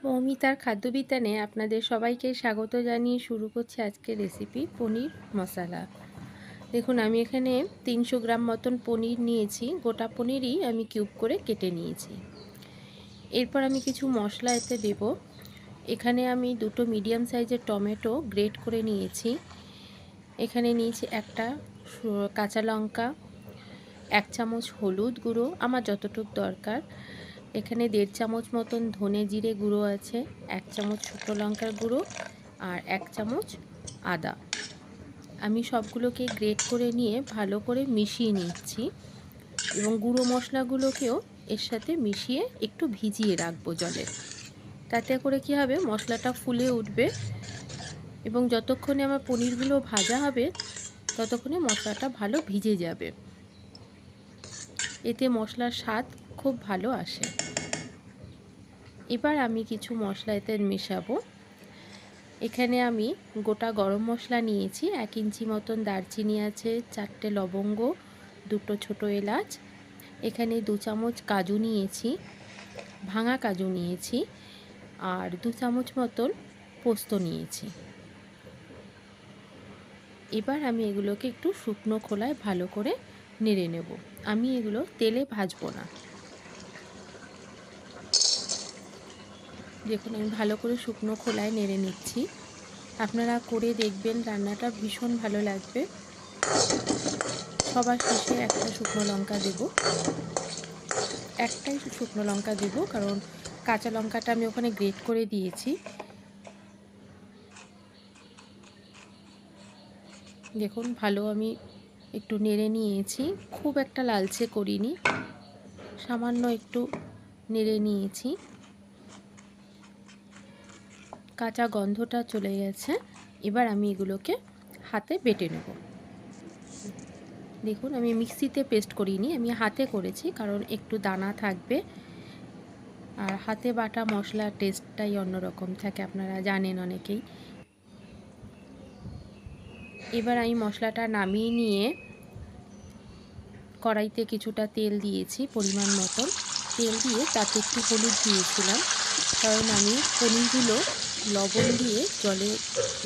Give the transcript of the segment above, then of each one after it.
মৌমিতার খাদ্যবিতানে আপনাদের সবাইকে স্বাগত জানিয়ে শুরু করছি আজকের রেসিপি পনির মশলা। দেখুন আমি এখানে 300 গ্রাম মতন পনির নিয়েছি। গোটা পনিরই আমি কিউব করে কেটে নিয়েছি। এরপর আমি কিছু মশলা এতে দেব। এখানে আমি দুটো মিডিয়াম সাইজের টমেটো গ্রেট করে নিয়েছি। এখানে নিয়েছি একটা কাঁচা লঙ্কা, 1 চামচ হলুদ গুঁড়ো আমার যতটুকু দরকার। এখানে 1.5 চামচ মতন ধনে জিরে গুঁড়ো আছে, 1 চামচ শুকনো লঙ্কার গুঁড়ো আর 1 চামচ আদা। আমি সবগুলোকে গ্রেট করে নিয়ে ভালো করে মিশিয়ে নিচ্ছি এবং গুঁড়ো মশলাগুলোকেও এর সাথে মিশিয়ে একটু ভিজিয়ে রাখবো জলে। তাতে করে কি হবে, মশলাটা ফুলে উঠবে এবং যতক্ষণে আমার পনিরগুলো ভাজা হবে ততক্ষণে মশলাটা ভালো ভিজে যাবে। এতে মশলার স্বাদ খুব ভালো আসে। এবার আমি কিছু মশলা এতে মেশাবো। এখানে আমি গোটা গরম মশলা নিয়েছি, 1 ইঞ্চি মতন দারচিনি আছে, 4টে লবঙ্গ, 2টো ছোটো এলাচ, এখানে 2 চামচ কাজু নিয়েছি, ভাঙা কাজু নিয়েছি আর 2 চামচ মতন পোস্ত নিয়েছি। এবার আমি এগুলোকে একটু শুকনো খোলায় ভালো করে নেড়ে নেব। আমি এগুলো তেলে ভাজবো না। দেখুন আমি ভালো করে শুকনো খোলায় নেড়ে নিচ্ছি। আপনারা করে দেখবেন, রান্নাটা ভীষণ ভালো লাগবে। সবার শেষে একটা শুকনো লঙ্কা দেব, একটাই শুকনো লঙ্কা দেব কারণ কাঁচা লঙ্কাটা আমি ওখানে গ্রেট করে দিয়েছি। দেখুন ভালো আমি একটু নেড়ে নিয়েছি, খুব একটা লালচে করিনি, সামান্য একটু নেড়ে নিয়েছি। কাঁচা গন্ধটা চলে গেছে। এবার আমি এগুলোকে হাতে বেটে নেব। দেখুন আমি মিক্সিতে পেস্ট করিনি, আমি হাতে করেছি কারণ একটু দানা থাকবে আর হাতে বাটা মশলার টেস্টটাই অন্যরকম থাকে, আপনারা জানেন অনেকেই। এবার আমি মশলাটা নামিয়ে নিয়ে কড়াইতে কিছুটা তেল দিয়েছি, পরিমাণ মতন তেল দিয়ে তাতে একটু হলুদ দিয়েছিলাম কারণ আমি পনিরগুলো লবণ দিয়ে জলে,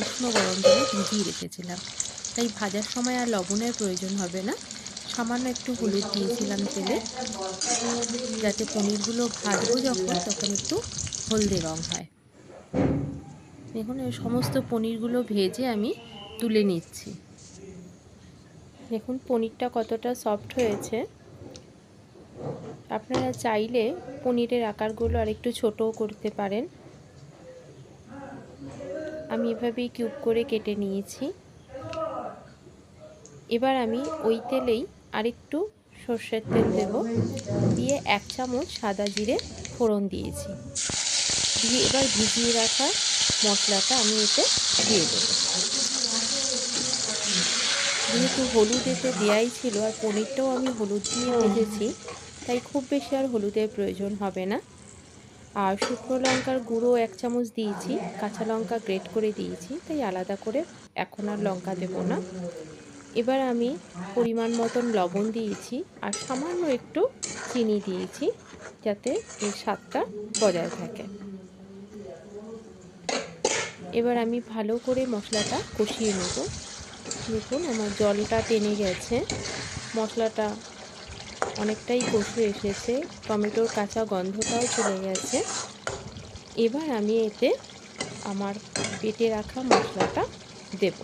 উষ্ণ গরম জলে ভিজিয়ে রেখেছিলাম, তাই ভাজার সময় আর লবণের প্রয়োজন হবে না। সামান্য একটু হলুদ দিয়েছিলাম তেলে, যাতে পনিরগুলো ভাজবো যখন তখন একটু হলদে রং হয়। দেখুন এই সমস্ত পনিরগুলো ভেজে আমি তুলে নিচ্ছি। দেখুন পনিরটা কতটা সফট হয়েছে। আপনারা চাইলে পনিরের আকারগুলো আরেকটু ছোটও করতে পারেন। আমি এভাবেই কিউব করে কেটে নিয়েছি। এবার আমি ওই তেলেই আরেকটু সর্ষের তেল দেব, দিয়ে 1 চামচ সাদা জিরে ফোড়ন দিয়েছি, দিয়ে এবার ভিজিয়ে রাখা মশলাটা আমি এতে দিয়ে দেব। যেহেতু হলুদ এতে দেওয়াই ছিল আর পনিরটাও আমি হলুদ দিয়ে ভেজেছি, তাই খুব বেশি আর হলুদের প্রয়োজন হবে না। আর শুকনো লঙ্কার গুঁড়ো 1 চামচ দিয়েছি, কাঁচা লঙ্কা গ্রেট করে দিয়েছি, তাই আলাদা করে এখন আর লঙ্কা দেব না। এবার আমি পরিমাণ মতন লবণ দিয়েছি আর সামান্য একটু চিনি দিয়েছি, যাতে এর স্বাদটা বজায় থাকে। এবার আমি ভালো করে মশলাটা কষিয়ে নেব। দেখুন আমার জলটা টেনে গেছে, মশলাটা অনেকটাই কষে এসেছে, টমেটোর কাঁচা গন্ধটাও চলে গেছে। এবার আমি এতে আমার বেটে রাখা মশলাটা দেব।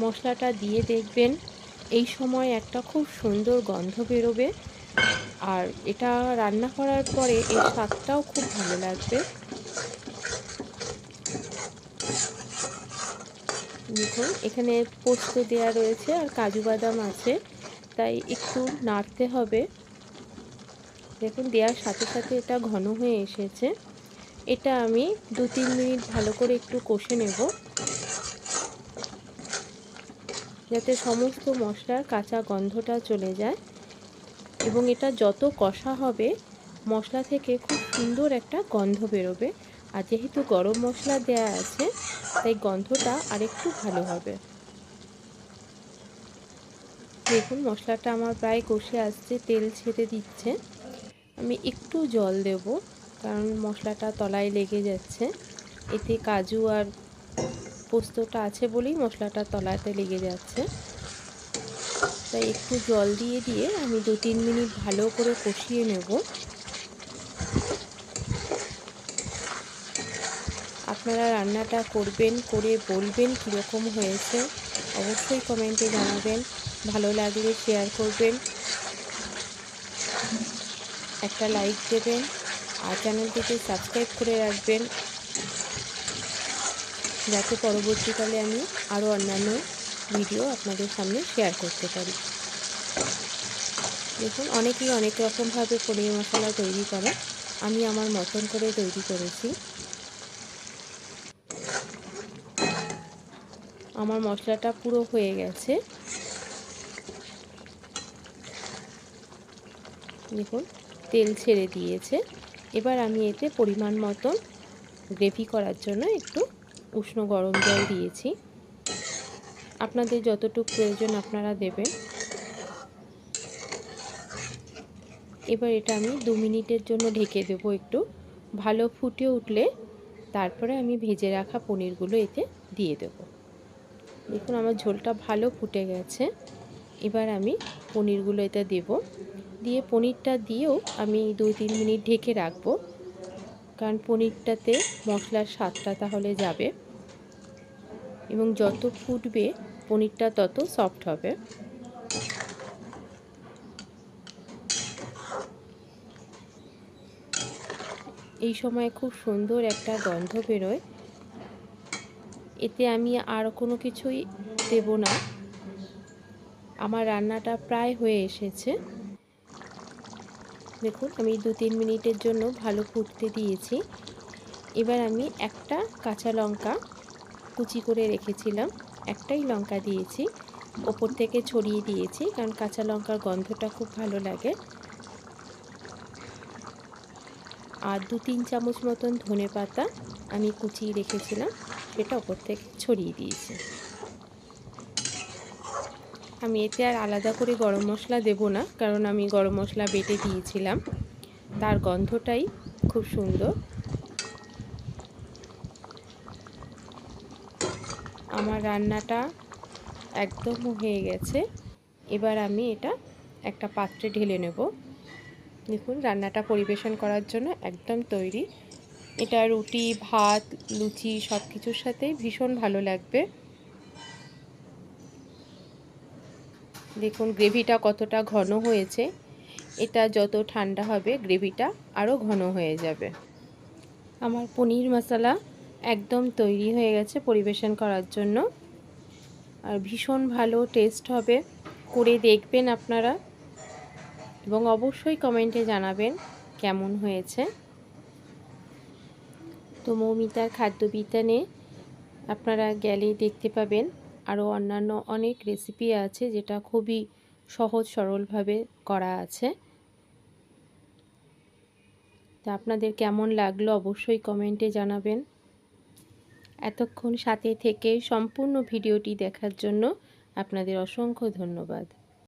মশলাটা দিয়ে দেখবেন এই সময় একটা খুব সুন্দর গন্ধ বেরোবে আর এটা রান্না করার পরে এর স্বাদটাও খুব ভালো লাগবে। দেখুন এখানে পোস্ত দেওয়া রয়েছে আর কাজু বাদাম আছে, তাই একটু নাড়তে হবে। দেখুন দেওয়ার সাথে সাথে এটা ঘন হয়ে এসেছে। এটা আমি 2-3 মিনিট ভালো করে একটু কষে নেব, যাতে সমস্ত মশলার কাঁচা গন্ধটা চলে যায় এবং এটা যত কষা হবে মশলা থেকে খুব সুন্দর একটা গন্ধ বেরোবে। আর যেহেতু গরম মশলা দেয়া আছে তাই গন্ধটা আরেকটু ভালো হবে। দেখুন মশলাটা আমার প্রায় কষে আসছে, তেল ছেড়ে দিচ্ছে। আমি একটু জল দেব কারণ মশলাটা তলায় লেগে যাচ্ছে। এতে কাজু আর পোস্তটা আছে বলেই মশলাটা তলাতে লেগে যাচ্ছে। তাই একটু জল দিয়ে আমি 2-3 মিনিট ভালো করে কষিয়ে নেব। আপনারা রান্নাটা করবেন, করে বলবেন কীরকম হয়েছে। অবশ্যই কমেন্টে জানাবেন। ভালো লাগলে শেয়ার করবেন, একটা লাইক দেবেন আর চ্যানেলটিকে সাবস্ক্রাইব করে রাখবেন, যাতে পরবর্তীকালে আমি আরও অন্যান্য ভিডিও আপনাদের সামনে শেয়ার করতে পারি। দেখুন, অনেকেই অনেক রকমভাবে পনির মশলা তৈরি করে, আমি আমার মতন করে তৈরি করেছি। আমার মশলাটা পুরো হয়ে গেছে। দেখুন, তেল ছেড়ে দিয়েছে। এবার আমি এতে পরিমাণ মতন গ্রেভি করার জন্য একটু উষ্ণ গরম জল দিয়েছি। আপনাদের যতটুকু প্রয়োজন আপনারা দেবেন। এবার এটা আমি 2 মিনিটের জন্য ঢেকে দেবো। একটু ভালো ফুটে উঠলে তারপরে আমি ভেজে রাখা পনিরগুলো এতে দিয়ে দেব। দেখুন, আমার ঝোলটা ভালো ফুটে গেছে। এবার আমি পনিরগুলো এতে দেব। দিয়ে পনিরটা দিয়েও আমি 2-3 মিনিট ঢেকে রাখবো, কারণ পনিরটাতে মশলার স্বাদটা তাহলে যাবে এবং যত ফুটবে পনিরটা তত সফট হবে। এই সময় খুব সুন্দর একটা গন্ধ বেরোয়। এতে আমি আর কোনো কিছুই দেব না। আমার রান্নাটা প্রায় হয়ে এসেছে। দেখুন, আমি 2-3 মিনিটের জন্য ভালো ফুটতে দিয়েছি। এবার আমি একটা কাঁচা লঙ্কা কুচি করে রেখেছিলাম, একটাই লঙ্কা দিয়েছি, ওপর থেকে ছড়িয়ে দিয়েছি, কারণ কাঁচা লঙ্কার গন্ধটা খুব ভালো লাগে। আর 2-3 চামচ মতন ধনেপাতা আমি কুচিয়ে রেখেছিলাম, সেটা ওপর থেকে ছড়িয়ে দিয়েছি। আমি এতে আর আলাদা করে গরম মশলা দেব না, কারণ আমি গরম মশলা বেটে দিয়েছিলাম, তার গন্ধটাই খুব সুন্দর। আমার রান্নাটা একদম হয়ে গেছে। এবার আমি এটা একটা পাত্রে ঢেলে নেব। দেখুন, রান্নাটা পরিবেশন করার জন্য একদম তৈরি। এটা রুটি, ভাত, লুচি সব কিছুর সাথেই ভীষণ ভালো লাগবে। দেখুন গ্রেভিটা কতটা ঘন হয়েছে। এটা যত ঠান্ডা হবে গ্রেভিটা আরও ঘন হয়ে যাবে। আমার পনির মশলা একদম তৈরি হয়ে গেছে পরিবেশন করার জন্য। আর ভীষণ ভালো টেস্ট হবে, করে দেখবেন আপনারা এবং অবশ্যই কমেন্টে জানাবেন কেমন হয়েছে। তো মৌমিতার খাদ্যবিতানে আপনারা গেলে দেখতে পাবেন আরও অন্যান্য অনেক রেসিপি আছে, যেটা খুবই সহজ সরলভাবে করা আছে। তা আপনাদের কেমন লাগলো অবশ্যই কমেন্টে জানাবেন। এতক্ষণ সাথে থেকে সম্পূর্ণ ভিডিওটি দেখার জন্য আপনাদের অসংখ্য ধন্যবাদ।